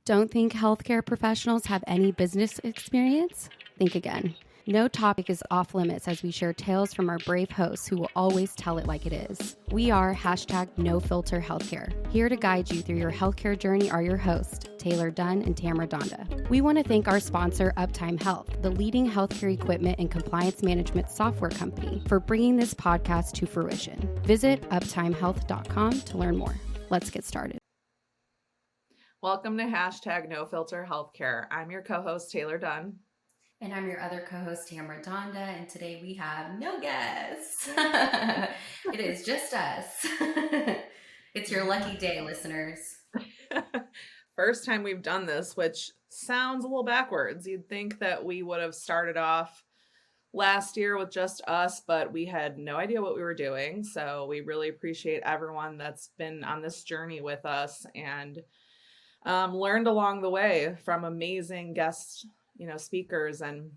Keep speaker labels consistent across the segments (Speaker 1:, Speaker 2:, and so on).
Speaker 1: Don't think healthcare professionals have any business experience? Think again. No topic is off limits as we share tales from our brave hosts who will always tell it like it is. We are #NoFilterHealthcare. Here to guide you through your healthcare journey are your hosts, Taylor Dunn and Tamara Dhanda. We want to thank our sponsor, Uptime Health, the leading healthcare equipment and compliance management software company, for bringing this podcast to fruition. Visit uptimehealth.com to learn more. Let's get started.
Speaker 2: Welcome to #NoFilterHealthcare. I'm your co-host, Taylor Dunn.
Speaker 1: And I'm your other co-host, Tamara Dhanda, and today we have no guests. It is just us. It's your lucky day, listeners.
Speaker 2: First time we've done this, which sounds a little backwards. You'd think that we would have started off last year with just us, but we had no idea what we were doing. So we really appreciate everyone that's been on this journey with us and learned along the way from amazing guest, speakers, and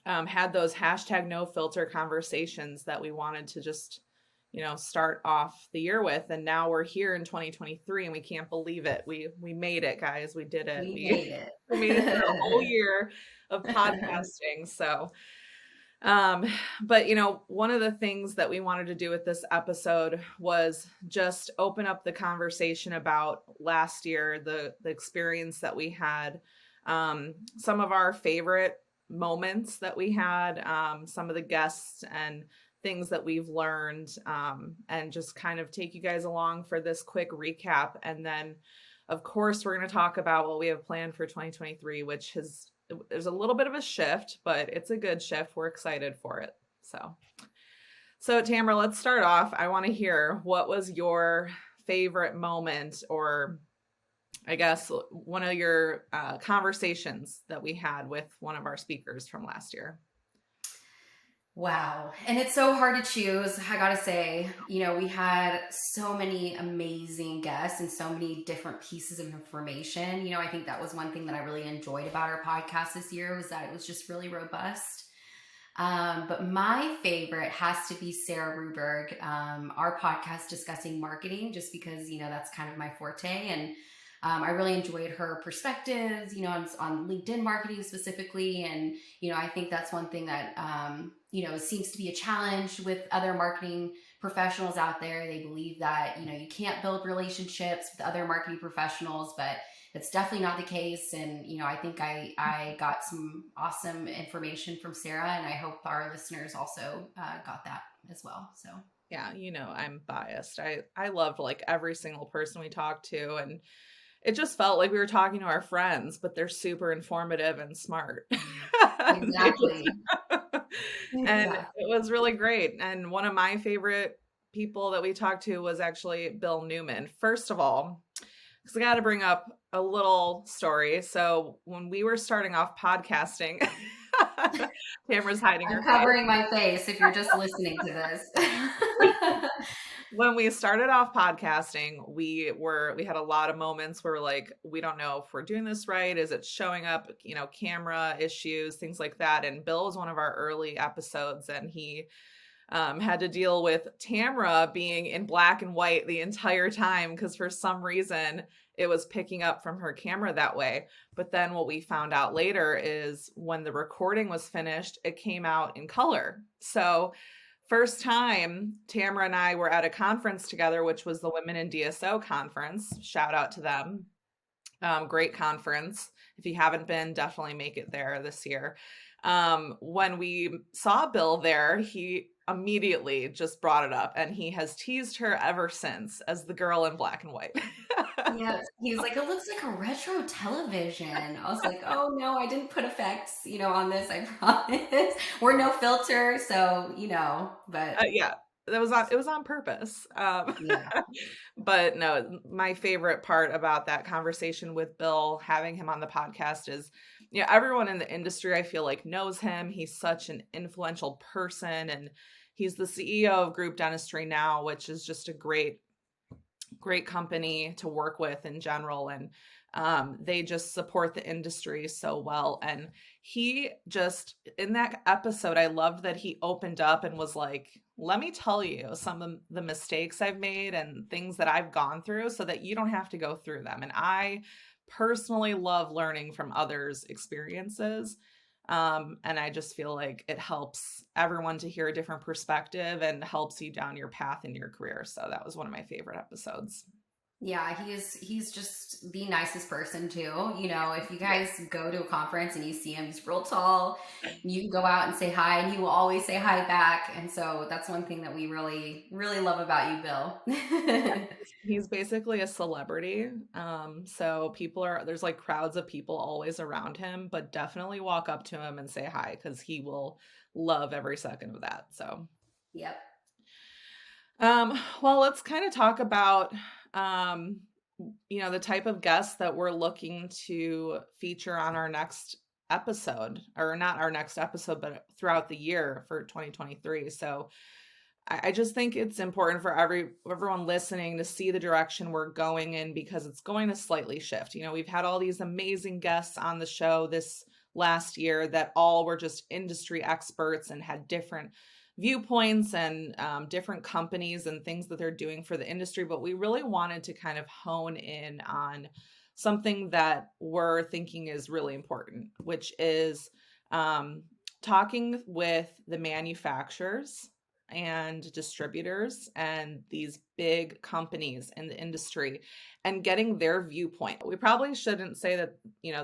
Speaker 2: had those #NoFilter conversations that we wanted to just, start off the year with. And now we're here in 2023 and we can't believe it. We made it, guys. We did it.
Speaker 1: We made it.
Speaker 2: We made it through a whole year of podcasting. So, but one of the things that we wanted to do with this episode was just open up the conversation about last year, the experience that we had, some of our favorite moments that we had, some of the guests and things that we've learned, and just kind of take you guys along for this quick recap. And then, of course, we're going to talk about what we have planned for 2023, which there's a little bit of a shift, but it's a good shift. We're excited for it. So Tamara, let's start off. I want to hear, what was your favorite moment, or I guess one of your conversations that we had with one of our speakers from last year?
Speaker 1: Wow. And it's so hard to choose. I got to say, we had so many amazing guests and so many different pieces of information. I think that was one thing that I really enjoyed about our podcast this year, was that it was just really robust. But my favorite has to be Sarah Ruberg, our podcast discussing marketing, just because, that's kind of my forte. And I really enjoyed her perspectives, on LinkedIn marketing specifically. And, I think that's one thing that, seems to be a challenge with other marketing professionals out there. They believe that, you can't build relationships with other marketing professionals, but that's definitely not the case. And, I think I got some awesome information from Sarah, and I hope our listeners also got that as well. So.
Speaker 2: Yeah, I'm biased. I loved every single person we talked to, and it just felt like we were talking to our friends, but they're super informative and smart.
Speaker 1: Exactly.
Speaker 2: And it was really great. And one of my favorite people that we talked to was actually Bill Newman. First of all, because I got to bring up a little story. So when we were starting off podcasting, Tamara's hiding her face.
Speaker 1: I'm covering my face if you're just listening to this.
Speaker 2: When we started off podcasting, we had a lot of moments where we're like, we don't know if we're doing this right. Is it showing up, camera issues, things like that. And Bill was one of our early episodes, and he had to deal with Tamara being in black and white the entire time because for some reason it was picking up from her camera that way. But then what we found out later is when the recording was finished, it came out in color. So first time Tamara and I were at a conference together, which was the Women in DSO conference. Shout out to them. Great conference. If you haven't been, definitely make it there this year. When we saw Bill there, he immediately just brought it up, and he has teased her ever since as the girl in black and white.
Speaker 1: Yes, he was like, it looks like a retro television. I was like, oh no, I didn't put effects, on this, I promise. We're no filter, so, but
Speaker 2: yeah, it was on purpose.
Speaker 1: Yeah.
Speaker 2: But no, my favorite part about that conversation with Bill, having him on the podcast, is, everyone in the industry, I feel like, knows him. He's such an influential person, and he's the CEO of Group Dentistry Now, which is just a great company to work with in general. And they just support the industry so well. And he just, in that episode, I loved that he opened up and was like, let me tell you some of the mistakes I've made and things that I've gone through so that you don't have to go through them. And I personally love learning from others' experiences. And I just feel like it helps everyone to hear a different perspective and helps you down your path in your career. So that was one of my favorite episodes.
Speaker 1: Yeah, he's just the nicest person too. You know, if you
Speaker 2: Yeah.
Speaker 1: guys go to a conference and you see him, he's real tall. You can go out and say hi, and he will always say hi back. And so that's one thing that we really, really love about you,
Speaker 2: Yeah,
Speaker 1: Bill.
Speaker 2: he's basically a celebrity. So there's like crowds of people always around him, but definitely walk up to him and say hi because he will love every second of that. So,
Speaker 1: Yep.
Speaker 2: well, let's kind of talk about, um, the type of guests that we're looking to feature on our next episode, or not our next episode, but throughout the year for 2023. So, I just think it's important for everyone listening to see the direction we're going in because it's going to slightly shift. We've had all these amazing guests on the show this last year that all were just industry experts and had different viewpoints and different companies and things that they're doing for the industry. But we really wanted to kind of hone in on something that we're thinking is really important, which is talking with the manufacturers and distributors and these big companies in the industry and getting their viewpoint. We probably shouldn't say that,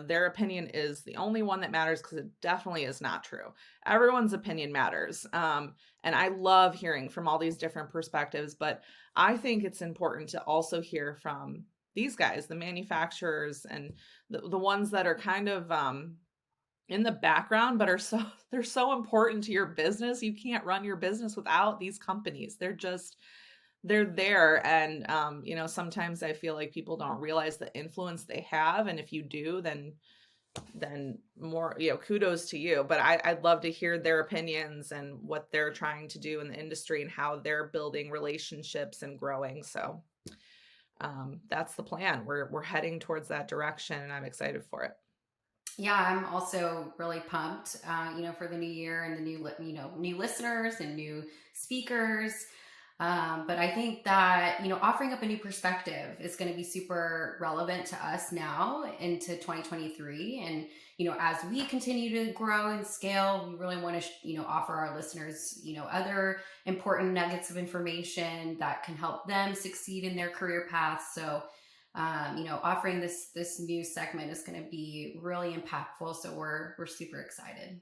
Speaker 2: their opinion is the only one that matters because it definitely is not true. Everyone's opinion matters. And I love hearing from all these different perspectives, but I think it's important to also hear from these guys, the manufacturers and the ones that are kind of in the background, but they're so important to your business. You can't run your business without these companies. They're there. And sometimes I feel like people don't realize the influence they have. And if you do, then more, kudos to you. But I'd love to hear their opinions and what they're trying to do in the industry and how they're building relationships and growing. So that's the plan. We're heading towards that direction and I'm excited for it.
Speaker 1: Yeah, I'm also really pumped, for the new year and the new listeners and new speakers. But I think that, offering up a new perspective is going to be super relevant to us now into 2023. And, as we continue to grow and scale, we really want to, offer our listeners, other important nuggets of information that can help them succeed in their career paths. So, offering this new segment is going to be really impactful. So we're super excited.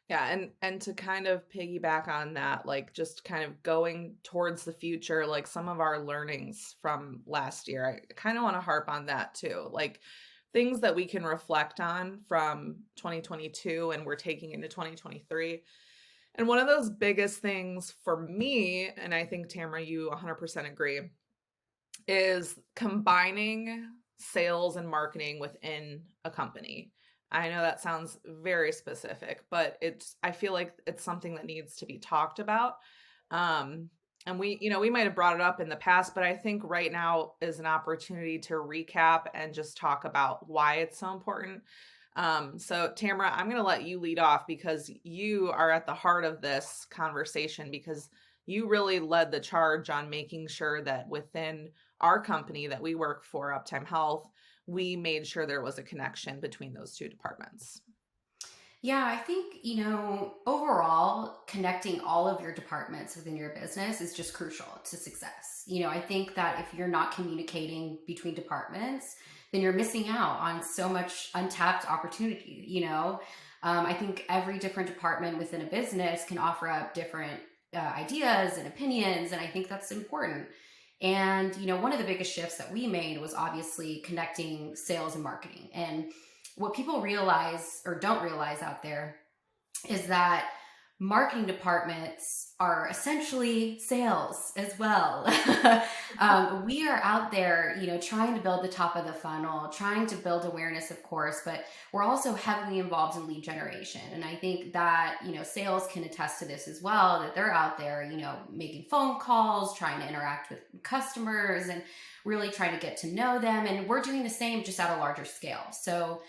Speaker 2: Yeah, and to kind of piggyback on that, like just kind of going towards the future, like some of our learnings from last year, I kind of want to harp on that too. Like things that we can reflect on from 2022 and we're taking into 2023. And one of those biggest things for me, and I think Tamara, you 100% agree, is combining sales and marketing within a company. I know that sounds very specific, but I feel like it's something that needs to be talked about. And we might have brought it up in the past, but I think right now is an opportunity to recap and just talk about why it's so important. So Tamara, I'm going to let you lead off because you are at the heart of this conversation because you really led the charge on making sure that within our company that we work for, Uptime Health, we made sure there was a connection between those two departments.
Speaker 1: Yeah, I think, overall, connecting all of your departments within your business is just crucial to success. I think that if you're not communicating between departments, then you're missing out on so much untapped opportunity. I think every different department within a business can offer up different ideas and opinions, and I think that's important. And, one of the biggest shifts that we made was obviously connecting sales and marketing. And what people realize or don't realize out there is that marketing departments are essentially sales as well. We are out there, trying to build the top of the funnel, trying to build awareness, of course, but we're also heavily involved in lead generation. And I think that, sales can attest to this as well, that they're out there, making phone calls, trying to interact with customers and really trying to get to know them. And we're doing the same just at a larger scale. So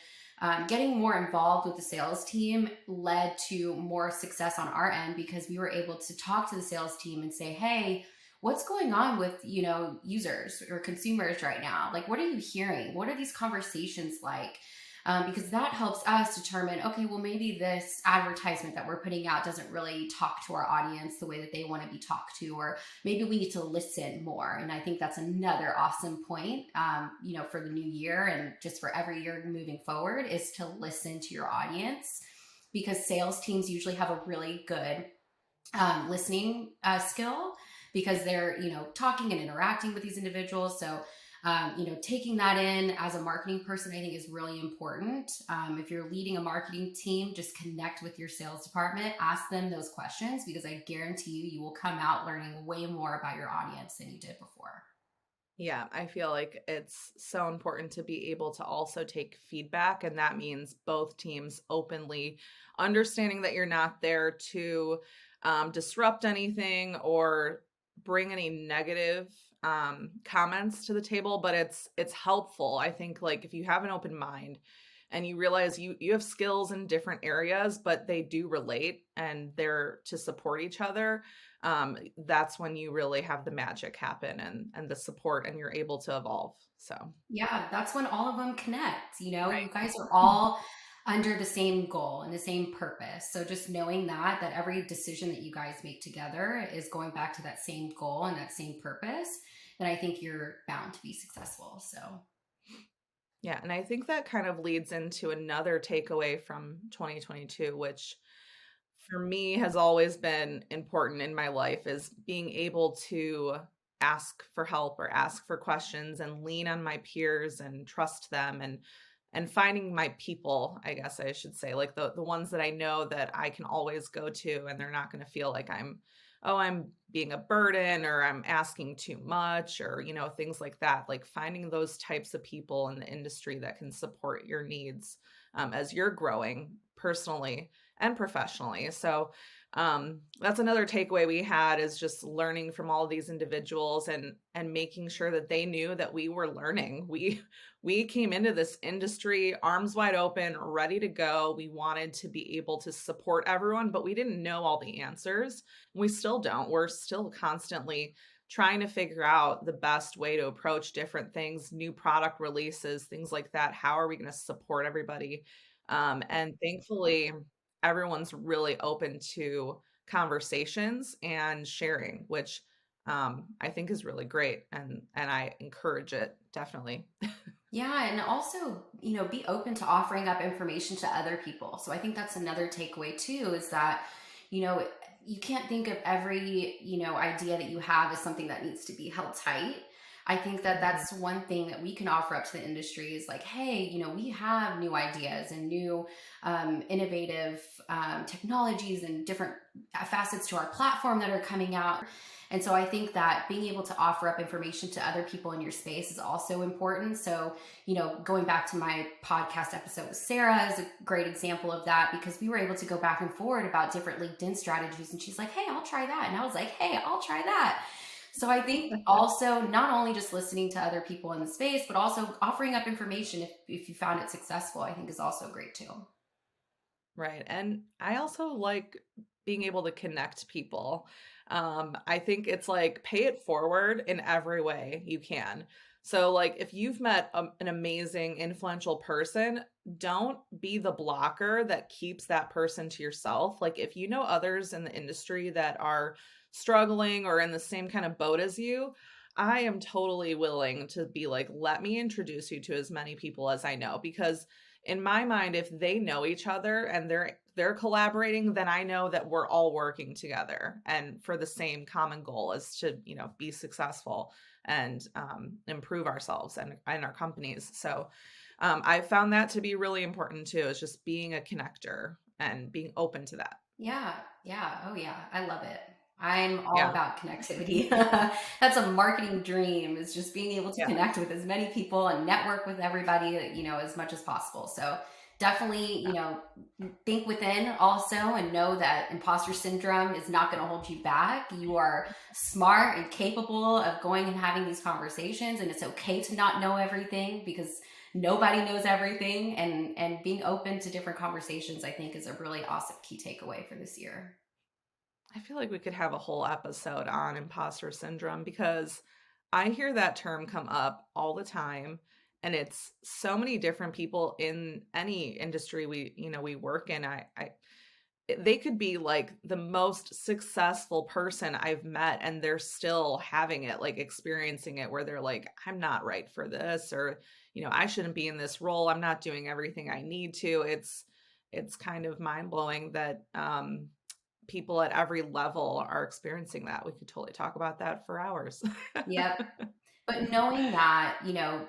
Speaker 1: getting more involved with the sales team led to more success on our end because we were able to talk to the sales team and say, hey, what's going on with, users or consumers right now? Like, what are you hearing? What are these conversations like? Because that helps us determine, okay, well, maybe this advertisement that we're putting out doesn't really talk to our audience the way that they want to be talked to, or maybe we need to listen more. And I think that's another awesome point, for the new year and just for every year moving forward, is to listen to your audience, because sales teams usually have a really good listening skill, because they're talking and interacting with these individuals. So taking that in as a marketing person, I think, is really important. If you're leading a marketing team, just connect with your sales department, ask them those questions, because I guarantee you will come out learning way more about your audience than you did before.
Speaker 2: Yeah, I feel like it's so important to be able to also take feedback. And that means both teams openly understanding that you're not there to disrupt anything or bring any negative comments to the table, but it's helpful. I think, like, if you have an open mind and you realize you have skills in different areas, but they do relate and they're to support each other, that's when you really have the magic happen and the support, and you're able to evolve. So,
Speaker 1: Yeah, that's when all of them connect. You
Speaker 2: right.
Speaker 1: guys are all under the same goal and the same purpose. So just knowing that every decision that you guys make together is going back to that same goal and that same purpose, then I think you're bound to be successful. So
Speaker 2: Yeah, and I think that kind of leads into another takeaway from 2022, which for me has always been important in my life, is being able to ask for help or ask for questions and lean on my peers and trust them, and finding my people, I guess I should say, like the ones that I know that I can always go to, and they're not going to feel like I'm being a burden or I'm asking too much, or things like that. Like finding those types of people in the industry that can support your needs as you're growing personally and professionally. So that's another takeaway we had, is just learning from all these individuals and making sure that they knew that we were learning. We came into this industry arms wide open, ready to go. We wanted to be able to support everyone, but we didn't know all the answers. We still don't. We're still constantly trying to figure out the best way to approach different things, new product releases, things like that. How are we going to support everybody? And thankfully, everyone's really open to conversations and sharing, which I think is really great, and I encourage it definitely.
Speaker 1: yeah, and also, be open to offering up information to other people. So I think that's another takeaway too, is that, you know, you can't think of every, idea that you have as something that needs to be held tight. I think that
Speaker 2: Mhm.
Speaker 1: that's one thing that we can offer up to the industry, is like, hey, we have new ideas and new innovative technologies and different facets to our platform that are coming out. And so I think that being able to offer up information to other people in your space is also important. So, going back to my podcast episode with Sarah is a great example of that, because we were able to go back and forward about different LinkedIn strategies. And she's like, hey, I'll try that. And I was like, hey, I'll try that. So I think also not only just listening to other people in the space, but also offering up information if you found it successful, I think is also great too.
Speaker 2: Right. And I also like being able to connect people. I think it's like pay it forward in every way you can. So, like, if you've met an amazing, influential person, don't be the blocker that keeps that person to yourself. Like, if you know others in the industry that are struggling or in the same kind of boat as you, I am totally willing to be like, let me introduce you to as many people as I know, because in my mind, if they know each other and they're collaborating, then I know that we're all working together and for the same common goal, is to be successful and improve ourselves and our companies. So I found that to be really important too, is just being a connector and being open to that.
Speaker 1: Yeah, yeah, oh yeah, I love it. I'm all
Speaker 2: Yeah,
Speaker 1: about connectivity. That's a marketing dream, is just being able to
Speaker 2: yeah,
Speaker 1: connect with as many people and network with everybody, as much as possible. So definitely, think within also, and know that imposter syndrome is not going to hold you back. You are smart and capable of going and having these conversations, and it's okay to not know everything, because nobody knows everything. And being open to different conversations, I think, is a really awesome key takeaway for this year.
Speaker 2: I feel like we could have a whole episode on imposter syndrome because I hear that term come up all the time, and it's so many different people in any industry we work in. They could be like the most successful person I've met, and they're still having it, like experiencing it where they're like, I'm not right for this, or, I shouldn't be in this role. I'm not doing everything I need to. It's kind of mind blowing that, people at every level are experiencing that. We could totally talk about that for hours.
Speaker 1: Yep. But knowing that,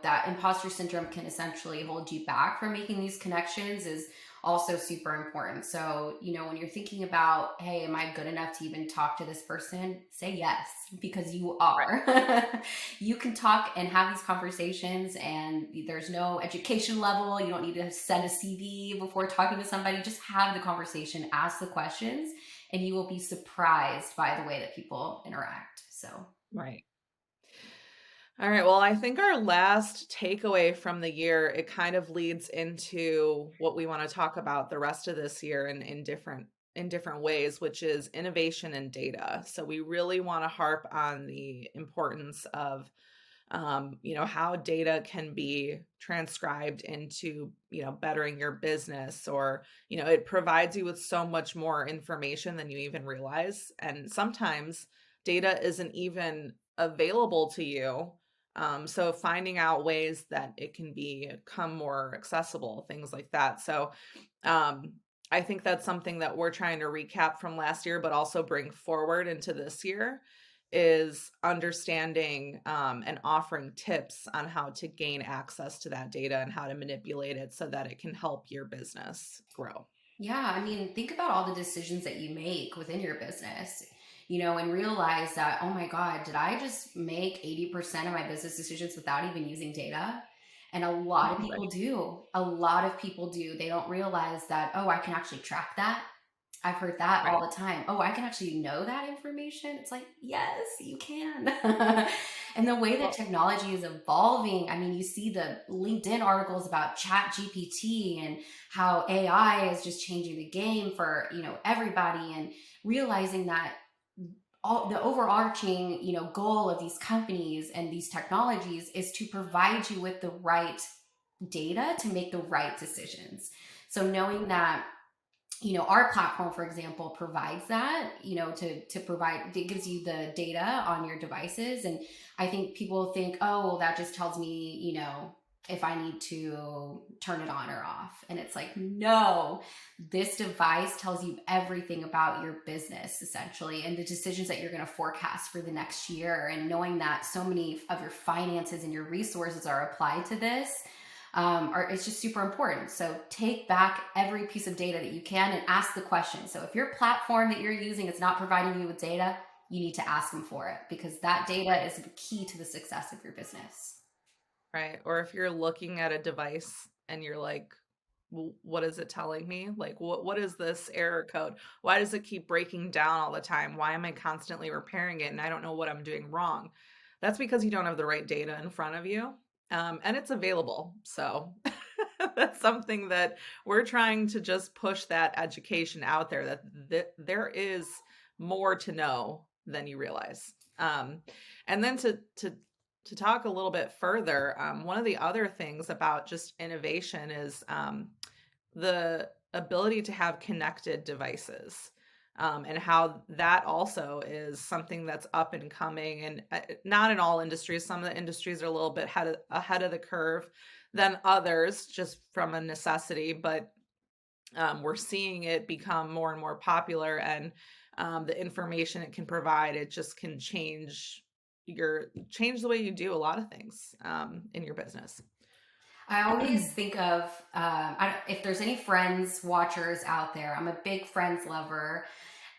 Speaker 1: that imposter syndrome can essentially hold you back from making these connections is also super important. So, when you're thinking about, hey, am I good enough to even talk to this person? Say yes, because you
Speaker 2: Right.
Speaker 1: are. You can talk and have these conversations, and there's no education level. You don't need to send a CV before talking to somebody. Just have the conversation, ask the questions, and you will be surprised by the way that people interact. So,
Speaker 2: Right. All right. Well, I think our last takeaway from the year, it kind of leads into what we want to talk about the rest of this year in different ways, which is innovation and data. So we really want to harp on the importance of how data can be transcribed into, bettering your business, or, it provides you with so much more information than you even realize. And sometimes data isn't even available to you. So finding out ways that it can become more accessible, things like that. So, um, I think that's something that we're trying to recap from last year, but also bring forward into this year is understanding, and offering tips on how to gain access to that data and how to manipulate it so that it can help your business grow.
Speaker 1: yeah, I mean, think about all the decisions that you make within your business, and realize that, oh my God, did I just make 80% of my business decisions without even using data? And a lot of people
Speaker 2: Right.
Speaker 1: do. A lot of people do. They don't realize that, oh, I can actually track that. I've heard that all
Speaker 2: Right.
Speaker 1: the time. Oh, I can actually know that information. It's like, yes, you can. And the way that
Speaker 2: Well,
Speaker 1: technology is evolving, I mean, you see the LinkedIn articles about Chat GPT and how AI is just changing the game for, everybody, and realizing that all the overarching, goal of these companies and these technologies is to provide you with the right data to make the right decisions. So knowing that, our platform, for example, provides that, to provide, it gives you the data on your devices. And I think people think, oh, well, that just tells me, if I need to turn it on or off. And it's like, no, this device tells you everything about your business, essentially, and the decisions that you're going to forecast for the next year. And knowing that so many of your finances and your resources are applied to this, it's just super important. So take back every piece of data that you can and ask the question. So if your platform that you're using is not providing you with data, you need to ask them for it, because that data is the key to the success of your business.
Speaker 2: right. Or if you're looking at a device and you're like, what is it telling me? Like, what is this error code? Why does it keep breaking down all the time? Why am I constantly repairing it and I don't know what I'm doing wrong? That's because you don't have the right data in front of you. And it's available. So that's something that we're trying to just push that education out there, that there is more to know than you realize. And then to talk a little bit further, one of the other things about just innovation is, the ability to have connected devices, and how that also is something that's up and coming. And not in all industries. Some of the industries are a little bit ahead of the curve than others, just from a necessity. But we're seeing it become more and more popular, and the information it can provide, it just can change the way you do a lot of things, in your business.
Speaker 1: I always think of, if there's any Friends watchers out there, I'm a big Friends lover.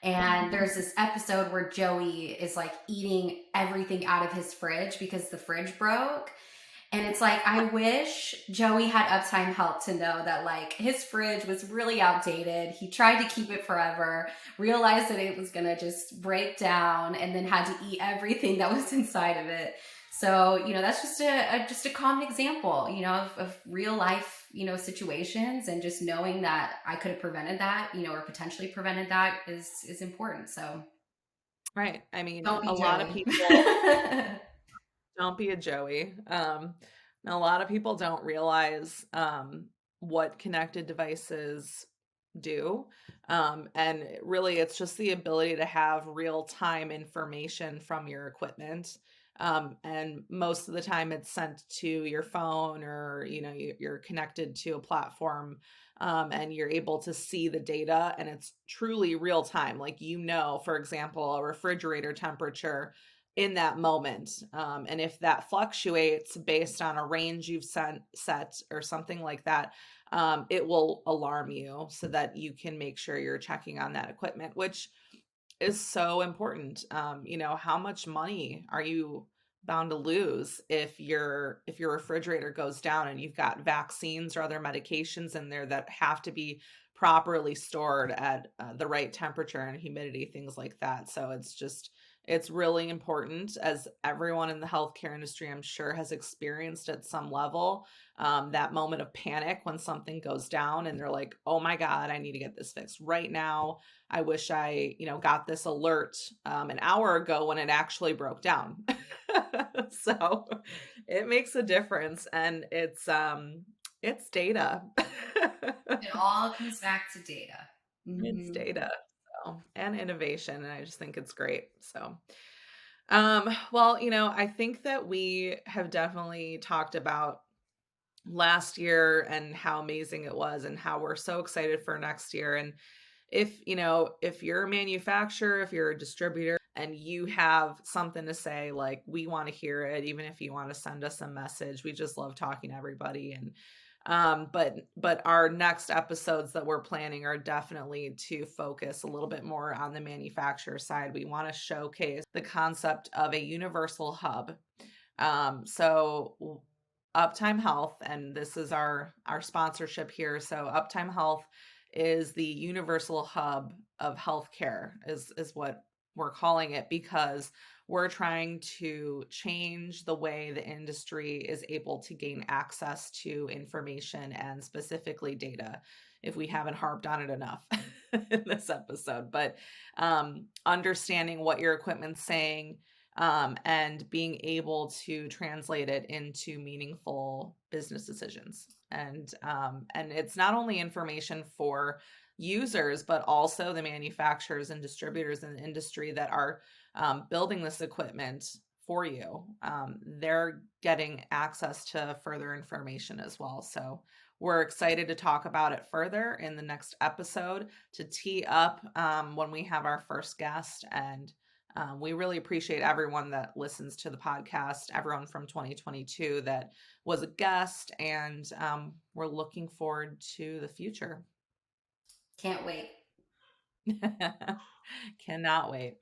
Speaker 1: And there's this episode where Joey is like eating everything out of his fridge because the fridge broke. And it's like, I wish Joey had Uptime Help to know that, like, his fridge was really outdated. He tried to keep it forever, realized that it was going to just break down, and then had to eat everything that was inside of it. So, that's just a common example, of real life, situations, and just knowing that I could have prevented that, or potentially prevented that is important. So,
Speaker 2: Right. I mean,
Speaker 1: Don't
Speaker 2: a
Speaker 1: be
Speaker 2: lot of
Speaker 1: Joey.
Speaker 2: people don't be a Joey. A lot of people don't realize what connected devices do. And really, it's just the ability to have real time information from your equipment. And most of the time, it's sent to your phone, or you're connected to a platform, and you're able to see the data, and it's truly real time. Like, for example, a refrigerator temperature in that moment. And if that fluctuates based on a range you've set or something like that, it will alarm you so that you can make sure you're checking on that equipment, which is so important. How much money are you bound to lose if your refrigerator goes down and you've got vaccines or other medications in there that have to be properly stored at the right temperature and humidity, things like that. So it's really important, as everyone in the healthcare industry, I'm sure, has experienced at some level, that moment of panic when something goes down and they're like, oh my God, I need to get this fixed right now. I wish I, got this alert an hour ago when it actually broke down. So it makes a difference, and it's data.
Speaker 1: It all comes back to data.
Speaker 2: It's
Speaker 1: Hmm.
Speaker 2: data. So, and innovation, and I just think it's great. So, well, I think that we have definitely talked about last year and how amazing it was and how we're so excited for next year. And if you're a manufacturer, if you're a distributor and you have something to say, like, we want to hear it, even if you want to send us a message. We just love talking to everybody. And but our next episodes that we're planning are definitely to focus a little bit more on the manufacturer side. We want to showcase the concept of a universal hub. So Uptime Health, and this is our sponsorship here. So Uptime Health is the universal hub of healthcare, is what we're calling it, because we're trying to change the way the industry is able to gain access to information, and specifically data, if we haven't harped on it enough in this episode. But understanding what your equipment's saying, and being able to translate it into meaningful business decisions. And it's not only information for users, but also the manufacturers and distributors in the industry that are building this equipment for you. They're getting access to further information as well. So we're excited to talk about it further in the next episode, to tee up when we have our first guest. And we really appreciate everyone that listens to the podcast, everyone from 2022 that was a guest, and we're looking forward to the future.
Speaker 1: Can't wait.
Speaker 2: Cannot wait.